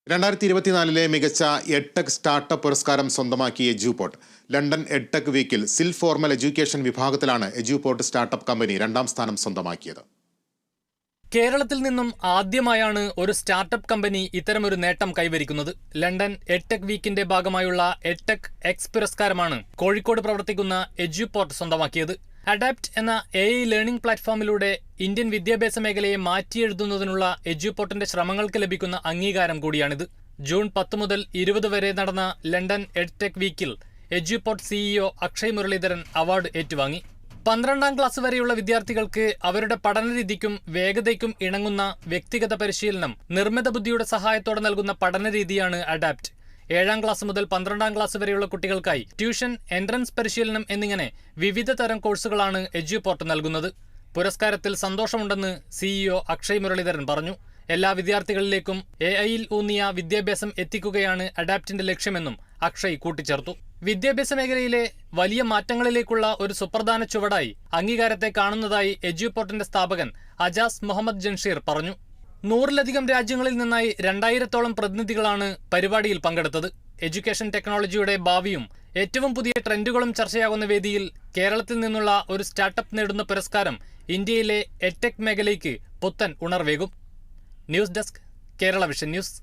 2024 മികച്ച edtech startup പുരസ്കാരം സ്വന്തമാക്കിയ എജ്യൂപോർട്ട്. ലണ്ടൻ എഡ്ടെക് വീക്കിൽ സിൽ ഫോർമൽ എഡ്യൂക്കേഷൻ വിഭാഗത്തിലാണ് എജ്യൂപോർട്ട് സ്റ്റാർട്ടപ്പ് കമ്പനി 2ാം സ്ഥാനം സ്വന്തമാക്കിയത്. കേരളത്തിൽ നിന്നും ആദ്യമായാണ് ഒരു സ്റ്റാർട്ടപ്പ് കമ്പനി ഇത്തരമൊരു നേട്ടം കൈവരിക്കുന്നത്. ലണ്ടൻ എഡ്ടെക് വീക്കിന്റെ ഭാഗമായുള്ള എഡ്ടെക് എക്സ് പുരസ്കാരമാണ് കോഴിക്കോട് പ്രവർത്തിക്കുന്ന എജ്യൂപോർട്ട് സ്വന്തമാക്കിയത്. അഡാപ്റ്റ് എന്ന AI ലേണിംഗ് പ്ലാറ്റ്ഫോമിലൂടെ ഇന്ത്യൻ വിദ്യാഭ്യാസ മേഖലയെ മാറ്റിയെഴുതുന്നതിനുള്ള എജ്യൂപോർട്ടിന്റെ ശ്രമങ്ങൾക്ക് ലഭിക്കുന്ന അംഗീകാരം കൂടിയാണിത്. ജൂൺ 10 മുതൽ 20 വരെ നടന്ന ലണ്ടൻ എഡ്ടെക് വീക്കിൽ എജ്യൂപോർട്ട് CEO അക്ഷയ് മുരളീധരൻ അവാർഡ് ഏറ്റുവാങ്ങി. 12ാം ക്ലാസ് വരെയുള്ള വിദ്യാർത്ഥികൾക്ക് അവരുടെ പഠനരീതിക്കും വേഗതയ്ക്കും ഇണങ്ങുന്ന വ്യക്തിഗത പരിശീലനം നിർമ്മിത ബുദ്ധിയുടെ സഹായത്തോടെ നൽകുന്ന പഠനരീതിയാണ് അഡാപ്റ്റ്. 7ാം ക്ലാസ് മുതൽ 12ാം ക്ലാസ് വരെയുള്ള കുട്ടികൾക്കായി ട്യൂഷൻ, എൻട്രൻസ് പരിശീലനം എന്നിങ്ങനെ വിവിധ തരം കോഴ്സുകളാണ് എജ്യൂപോർട്ട് നൽകുന്നത്. പുരസ്കാരത്തിൽ സന്തോഷമുണ്ടെന്ന് CEO അക്ഷയ് മുരളീധരൻ പറഞ്ഞു. എല്ലാ വിദ്യാർത്ഥികളിലേക്കും AI-യിൽ ഊന്നിയ വിദ്യാഭ്യാസം എത്തിക്കുകയാണ് അഡാപ്റ്റിന്റെ ലക്ഷ്യമെന്നും അക്ഷയ് കൂട്ടിച്ചേർത്തു. വിദ്യാഭ്യാസ മേഖലയിലെ വലിയ മാറ്റങ്ങളിലേക്കുള്ള ഒരു സുപ്രധാന ചുവടായി അംഗീകാരത്തെ കാണുന്നതായി എജ്യൂപോർട്ടിന്റെ സ്ഥാപകൻ അജാസ് മുഹമ്മദ് ജൻഷീർ പറഞ്ഞു. 100-ലധികം രാജ്യങ്ങളിൽ നിന്നായി 2000-ഓളം പ്രതിനിധികളാണ് പരിപാടിയിൽ പങ്കെടുത്തത്. എഡ്യൂക്കേഷൻ ടെക്നോളജിയുടെ ഭാവിയും ഏറ്റവും പുതിയ ട്രെൻഡുകളും ചർച്ചയാകുന്ന വേദിയിൽ കേരളത്തിൽ നിന്നുള്ള ഒരു സ്റ്റാർട്ടപ്പ് നേടുന്ന പുരസ്കാരം ഇന്ത്യയിലെ എഡ്ടെക് മേഖലയ്ക്ക് പുത്തൻ ഉണർവേകും. News desk, Kerala vision news.